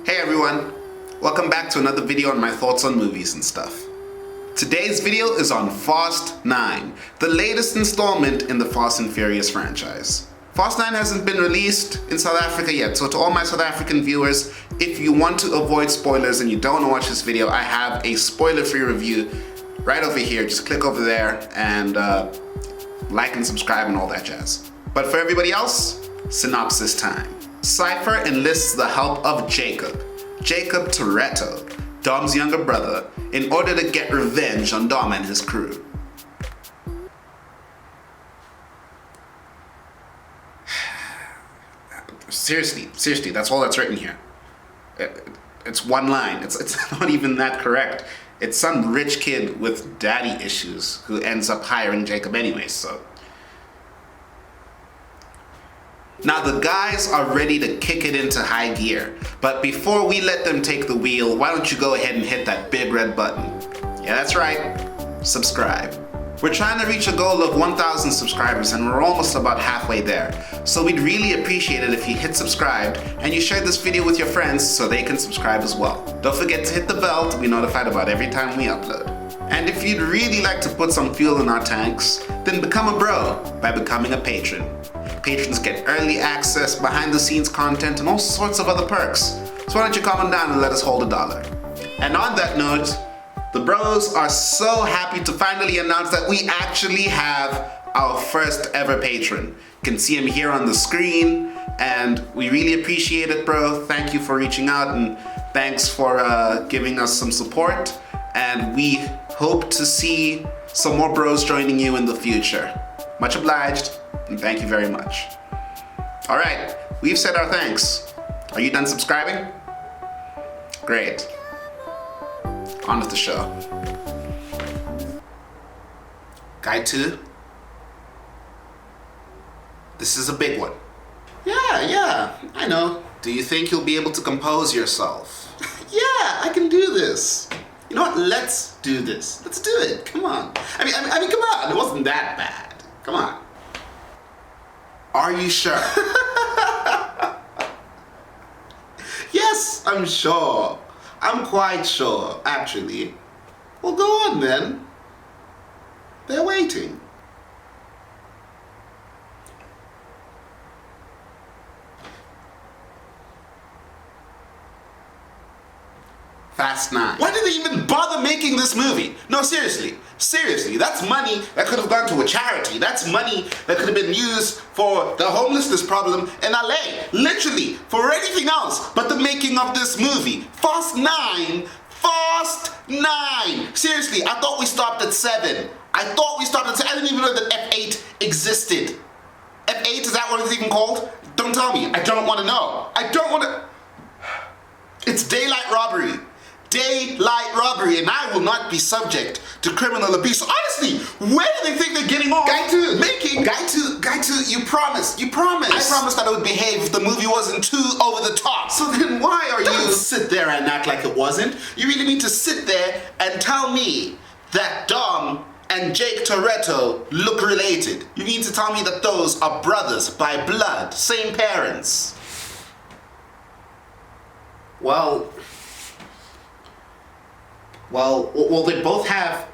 Hey everyone, welcome back to another video on my thoughts on movies and stuff. Today's video is on Fast 9, the latest installment in the Fast and Furious franchise. Fast 9 hasn't been released in South Africa yet, so to all my South African viewers, if you want to avoid spoilers and you don't want to watch this video, I have a spoiler-free review right over here. Just click over there and like and subscribe and all that jazz. But for everybody else, synopsis time. Cypher enlists the help of Jacob Toretto, Dom's younger brother, in order to get revenge on Dom and his crew. Seriously, that's all that's written here. It's one line. It's not even that correct. It's some rich kid with daddy issues who ends up hiring Jacob anyways, so. Now the guys are ready to kick it into high gear, but before we let them take the wheel, why don't you go ahead and hit that big red button. Yeah, that's right, subscribe. We're trying to reach a goal of 1,000 subscribers and we're almost about halfway there. So we'd really appreciate it if you hit subscribe and you share this video with your friends so they can subscribe as well. Don't forget to hit the bell to be notified about every time we upload. And if you'd really like to put some fuel in our tanks, then become a bro by becoming a patron. Patrons get early access, behind the scenes content, and all sorts of other perks. So why don't you comment down and let us hold $1. And on that note, the bros are so happy to finally announce that we actually have our first ever patron. You can see him here on the screen, and we really appreciate it, bro. Thank you for reaching out, and thanks for giving us some support. And we hope to see some more bros joining you in the future. Much obliged, and thank you very much. All right, we've said our thanks. Are you done subscribing? Great. On with the show. Guy 2. This is a big one. Yeah, I know. Do you think you'll be able to compose yourself? Yeah, I can do this. You know what? Let's do this. Let's do it. Come on. I mean, come on. It wasn't that bad. Come on. Are you sure? Yes, I'm sure. I'm quite sure, actually. Well, go on then. They're waiting. Fast 9. Why did they even bother making this movie? No, seriously, that's money that could have gone to a charity. That's money that could have been used for the homelessness problem in LA. Literally, for anything else but the making of this movie. Fast 9. Seriously, I thought we stopped at 7. I didn't even know that F8 existed. F8, is that what it's even called? Don't tell me, I don't want to know. It's daylight robbery. And I will not be subject to criminal abuse. So honestly, where do they think they're getting off? Guy 2, you promised. I promised that I would behave if the movie wasn't too over the top. So then why are you... Don't sit there and act like it wasn't. You really need to sit there and tell me that Dom and Jake Toretto look related. You need to tell me that those are brothers by blood, same parents. Well, they both have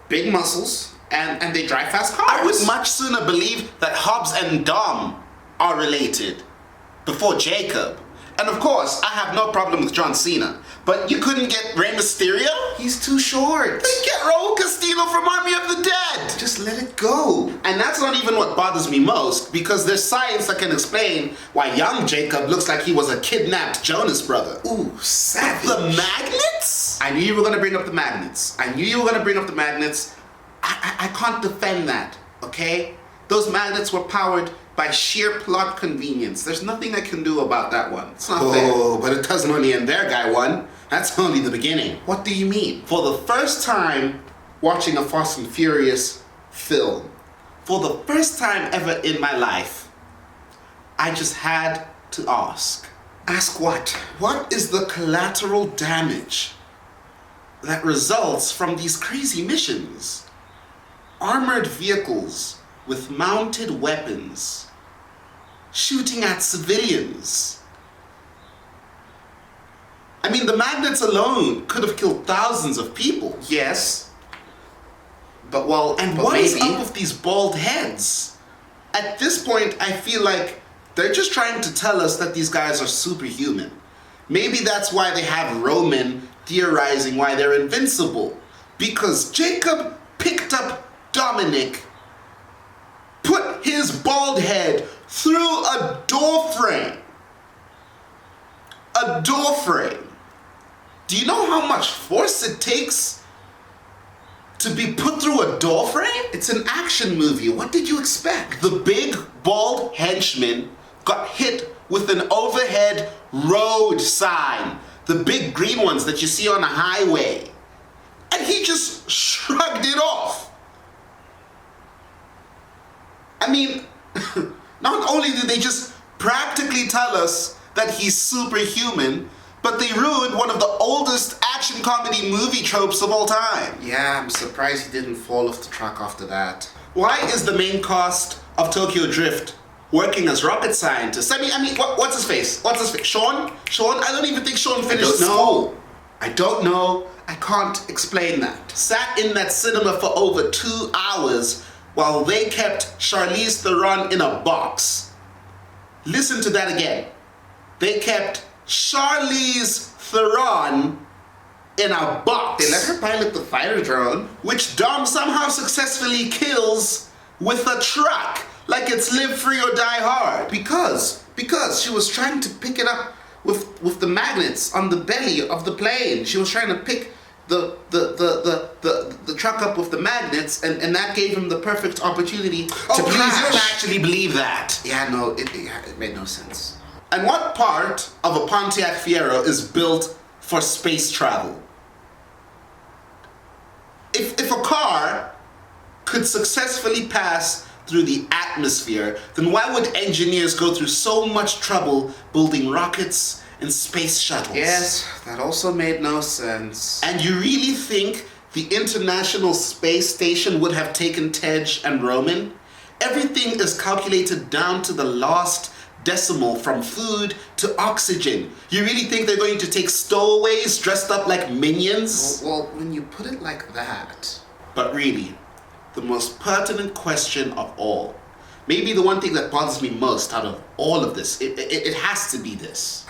big muscles and they drive fast cars. I would much sooner believe that Hobbs and Dom are related before Jacob. And of course, I have no problem with John Cena. But you couldn't get Rey Mysterio? He's too short. Then get Raul Castillo from Army of the Dead. Just let it go. And that's not even what bothers me most, because there's science that can explain why young Jacob looks like he was a kidnapped Jonas brother. Ooh, savage. The magnets? I knew you were gonna bring up the magnets. I can't defend that, okay? Those magnets were powered by sheer plot convenience. There's nothing I can do about that one. It's not fair. Oh, but it doesn't only end there, Guy 1. That's only the beginning. What do you mean? For the first time watching a Fast and Furious film, for the first time ever in my life, I just had to ask. Ask what? What is the collateral damage that results from these crazy missions? Armored vehicles with mounted weapons, shooting at civilians. I mean, the magnets alone could have killed thousands of people. Yes. But And what is up with these bald heads? At this point, I feel like they're just trying to tell us that these guys are superhuman. Maybe that's why they have Roman theorizing why they're invincible. Because Jacob picked up Dominic, put his bald head through a door frame. A door frame. Do you know how much force it takes to be put through a door frame? It's an action movie. What did you expect? The big, bald henchman got hit with an overhead road sign. The big green ones that you see on a highway. And he just shrugged it off. I mean, not only did they just practically tell us that he's superhuman, but they ruined one of the oldest action comedy movie tropes of all time. Yeah, I'm surprised he didn't fall off the truck after that. Why is the main cast of Tokyo Drift working as rocket scientists? I mean, what's his face? Sean? I don't even think Sean finished school. I don't know. I can't explain that. Sat in that cinema for over 2 hours while they kept Charlize Theron in a box. Listen to that again. They kept Charlize Theron in a box. They let her pilot the fighter drone, which Dom somehow successfully kills with a truck, like it's Live Free or Die Hard. Because she was trying to pick it up with the magnets on the belly of the plane. She was trying to pick the truck up with the magnets, and that gave him the perfect opportunity to please, crash. You don't actually believe that. Yeah, no, it made no sense. And what part of a Pontiac Fiero is built for space travel? If a car could successfully pass through the atmosphere, then why would engineers go through so much trouble building rockets and space shuttles? Yes, that also made no sense. And you really think the International Space Station would have taken Tej and Roman? Everything is calculated down to the last decimal, from food to oxygen. You really think they're going to take stowaways dressed up like minions? Well, when you put it like that. But really, the most pertinent question of all, maybe the one thing that bothers me most out of all of this, it has to be this.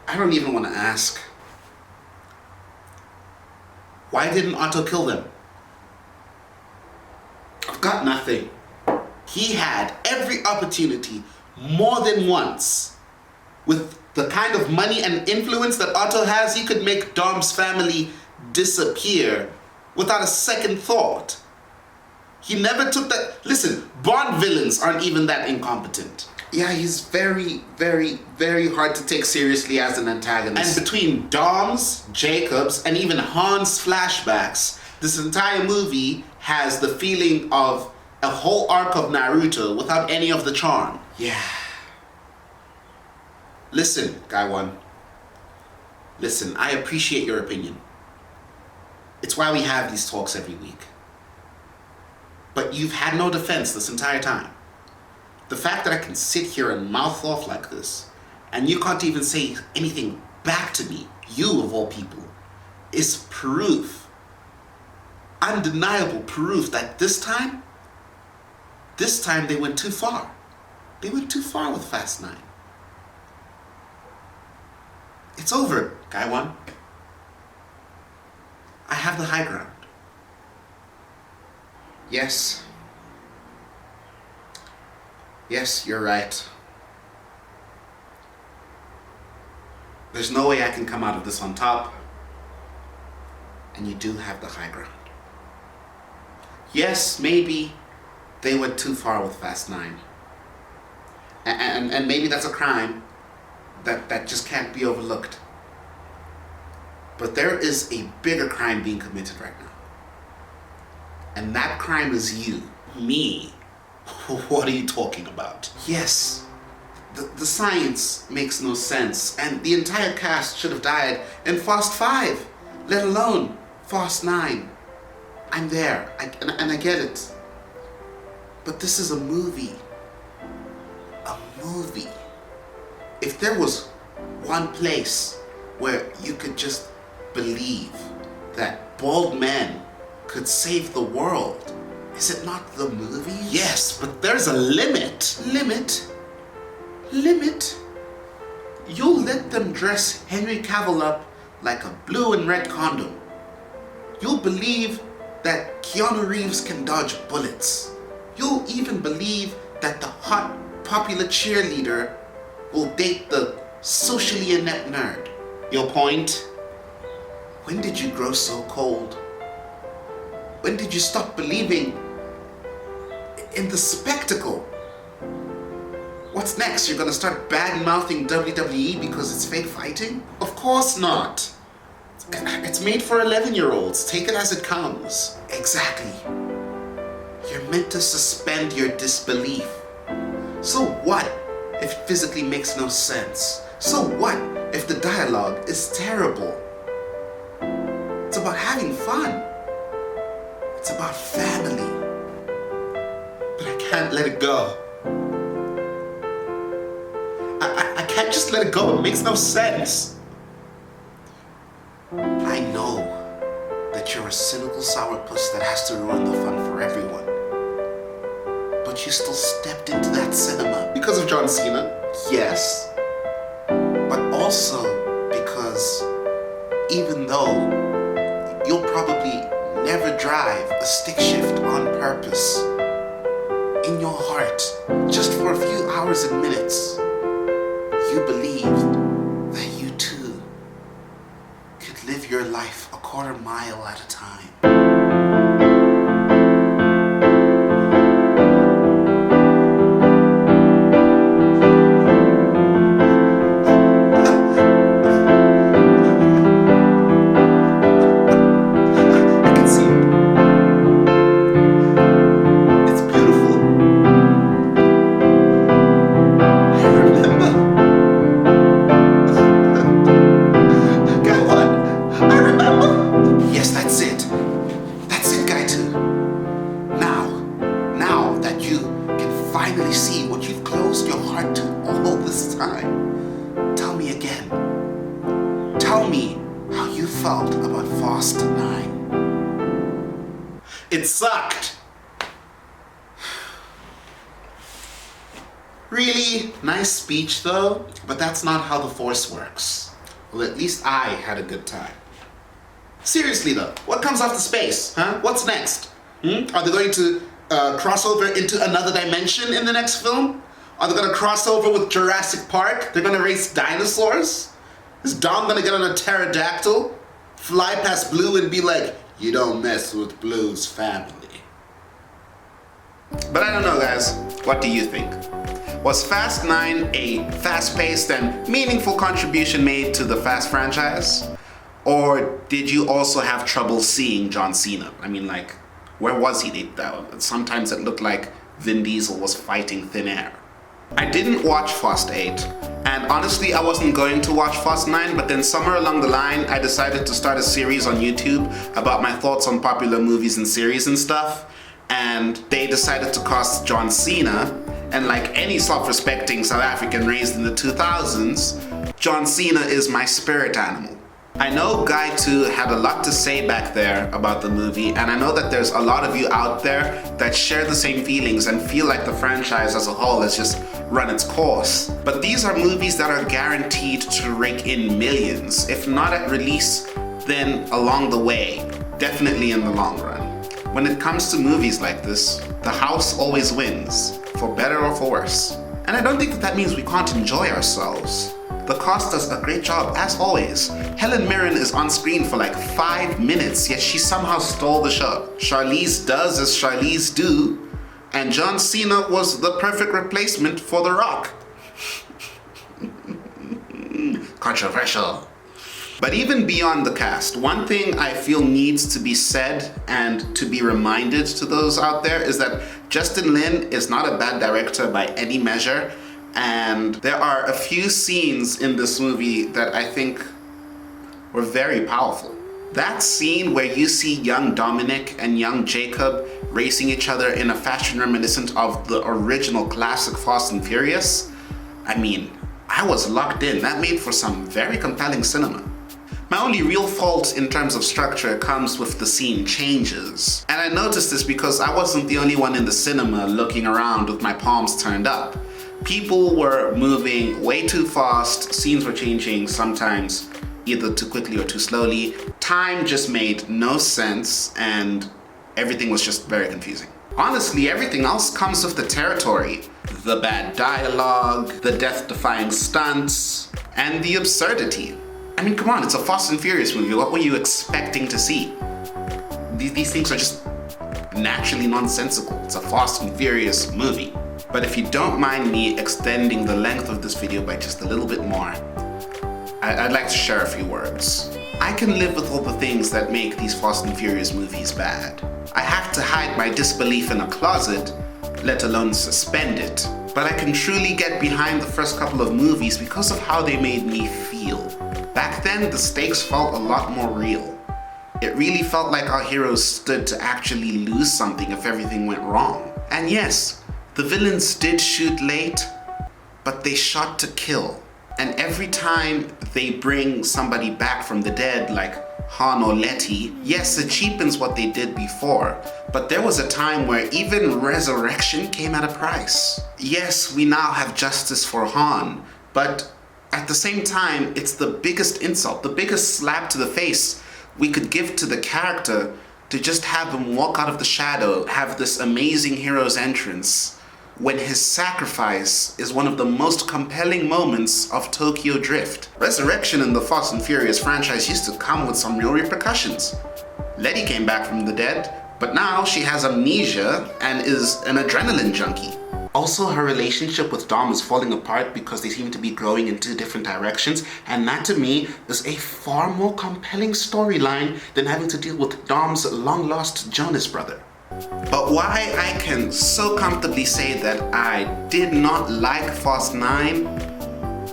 I don't even want to ask. Why didn't Otto kill them? I've got nothing. He had every opportunity, more than once. With the kind of money and influence that Otto has, he could make Dom's family disappear without a second thought. He never took that. Listen, Bond villains aren't even that incompetent. Yeah, he's very, very, very hard to take seriously as an antagonist. And between Dom's, Jacob's, and even Han's flashbacks, this entire movie has the feeling of a whole arc of Naruto without any of the charm. Yeah. Listen, Guy One. Listen, I appreciate your opinion. It's why we have these talks every week. But you've had no defense this entire time. The fact that I can sit here and mouth off like this, and you can't even say anything back to me, you of all people, is proof, undeniable proof that this time they went too far. They went too far with Fast 9. It's over, Guy One. I have the high ground. Yes. Yes, you're right. There's no way I can come out of this on top. And you do have the high ground. Yes, maybe they went too far with Fast 9. And maybe that's a crime that just can't be overlooked. But there is a bigger crime being committed right now. And that crime is you. Me. What are you talking about? Yes. The science makes no sense, and the entire cast should have died in Fast 5, let alone Fast 9. I'm there, and I get it. But this is a movie. A movie. If there was one place where you could just believe that bald men could save the world. Is it not the movie? Yes, but there's a limit. Limit? You'll let them dress Henry Cavill up like a blue and red condom. You'll believe that Keanu Reeves can dodge bullets. You'll even believe that the hot, popular cheerleader will date the socially inept nerd. Your point? When did you grow so cold? When did you stop believing in the spectacle? What's next? You're gonna start bad-mouthing WWE because it's fake fighting? Of course not. It's made for 11-year-olds. Take it as it comes. Exactly. You're meant to suspend your disbelief. So what if it physically makes no sense? So what if the dialogue is terrible? It's about having fun. It's about family. But I can't let it go. I can't just let it go. It makes no sense. I know that you're a cynical sourpuss that has to ruin the fun for everyone. But you still stepped into that cinema because of John Cena. Yes. But also because even though you'll probably never drive a stick shift on purpose, in your heart, just for a few hours and minutes, you believed that you too could live your life a quarter mile at a time. It sucked. Really nice speech though, but that's not how the Force works. Well, at least I had a good time. Seriously though, what comes after space, huh? What's next? Are they going to cross over into another dimension in the next film? Are they gonna cross over with Jurassic Park? They're gonna race dinosaurs? Is Dom gonna get on a pterodactyl, fly past Blue and be like, "You don't mess with Blue's family"? But I don't know, guys. What do you think? Was Fast 9 a fast-paced and meaningful contribution made to the Fast franchise? Or did you also have trouble seeing John Cena? I mean, like, where was he? Sometimes it looked like Vin Diesel was fighting thin air. I didn't watch Fast 8, and honestly I wasn't going to watch Fast 9, but then somewhere along the line I decided to start a series on YouTube about my thoughts on popular movies and series and stuff, and they decided to cast John Cena, and like any self-respecting South African raised in the 2000s, John Cena is my spirit animal. I know Guy 2 had a lot to say back there about the movie, and I know that there's a lot of you out there that share the same feelings and feel like the franchise as a whole has just run its course. But these are movies that are guaranteed to rake in millions, if not at release, then along the way, definitely in the long run. When it comes to movies like this, the house always wins, for better or for worse. And I don't think that means we can't enjoy ourselves. The cast does a great job, as always. Helen Mirren is on screen for like 5 minutes, yet she somehow stole the show. Charlize does as Charlize do, and John Cena was the perfect replacement for The Rock. Controversial. But even beyond the cast, one thing I feel needs to be said and to be reminded to those out there is that Justin Lin is not a bad director by any measure, and there are a few scenes in this movie that I think were very powerful. That scene where you see young Dominic and young Jacob racing each other in a fashion reminiscent of the original classic Fast and Furious, I mean, I was locked in. That made for some very compelling cinema. My only real fault in terms of structure comes with the scene changes. And I noticed this because I wasn't the only one in the cinema looking around with my palms turned up. People were moving way too fast, scenes were changing sometimes either too quickly or too slowly. Time just made no sense and everything was just very confusing. Honestly, everything else comes with the territory. The bad dialogue, the death-defying stunts, and the absurdity. I mean, come on, it's a Fast and Furious movie. What were you expecting to see? These things are just naturally nonsensical. It's a Fast and Furious movie. But if you don't mind me extending the length of this video by just a little bit more, I'd like to share a few words. I can live with all the things that make these Fast and Furious movies bad. I have to hide my disbelief in a closet, let alone suspend it. But I can truly get behind the first couple of movies because of how they made me feel. Back then, the stakes felt a lot more real. It really felt like our heroes stood to actually lose something if everything went wrong. And yes, the villains did shoot late, but they shot to kill. And every time they bring somebody back from the dead, like Han or Letty, yes, it cheapens what they did before, but there was a time where even resurrection came at a price. Yes, we now have justice for Han, but at the same time, it's the biggest insult, the biggest slap to the face we could give to the character to just have him walk out of the shadow, have this amazing hero's entrance, when his sacrifice is one of the most compelling moments of Tokyo Drift. Resurrection in the Fast and Furious franchise used to come with some real repercussions. Letty came back from the dead, but now she has amnesia and is an adrenaline junkie. Also, her relationship with Dom is falling apart because they seem to be growing in two different directions, and that to me is a far more compelling storyline than having to deal with Dom's long-lost Jonas brother. But why I can so comfortably say that I did not like Fast 9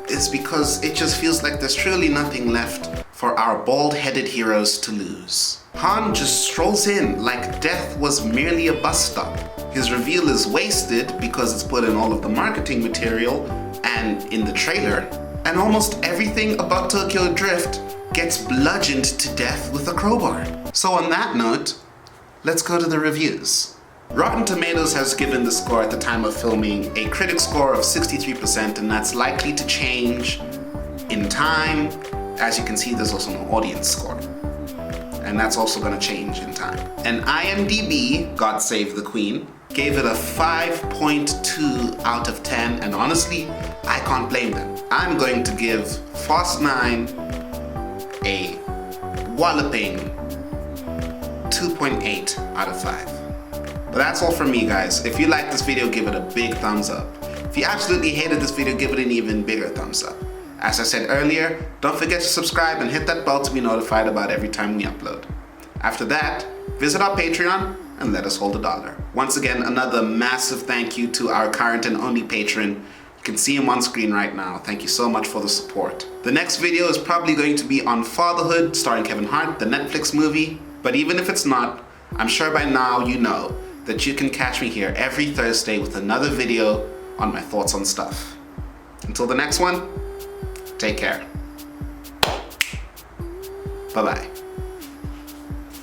is because it just feels like there's truly nothing left for our bald-headed heroes to lose. Han just strolls in like death was merely a bus stop. His reveal is wasted because it's put in all of the marketing material and in the trailer, and almost everything about Tokyo Drift gets bludgeoned to death with a crowbar. So on that note, let's go to the reviews. Rotten Tomatoes has given the score at the time of filming a critic score of 63%, and that's likely to change in time. As you can see, there's also an audience score, and that's also gonna change in time. And IMDb, God save the Queen, gave it a 5.2 out of 10, and honestly, I can't blame them. I'm going to give Fast 9 a walloping 2.8 out of 5. But that's all from me, guys. If you liked this video, give it a big thumbs up. If you absolutely hated this video, give it an even bigger thumbs up. As I said earlier, don't forget to subscribe and hit that bell to be notified about every time we upload. After that, visit our Patreon and let us hold $1. Once again, another massive thank you to our current and only patron. You can see him on screen right now. Thank you so much for the support. The next video is probably going to be on Fatherhood, starring Kevin Hart, the Netflix movie. But even if it's not, I'm sure by now you know that you can catch me here every Thursday with another video on my thoughts on stuff. Until the next one, take care. Bye-bye.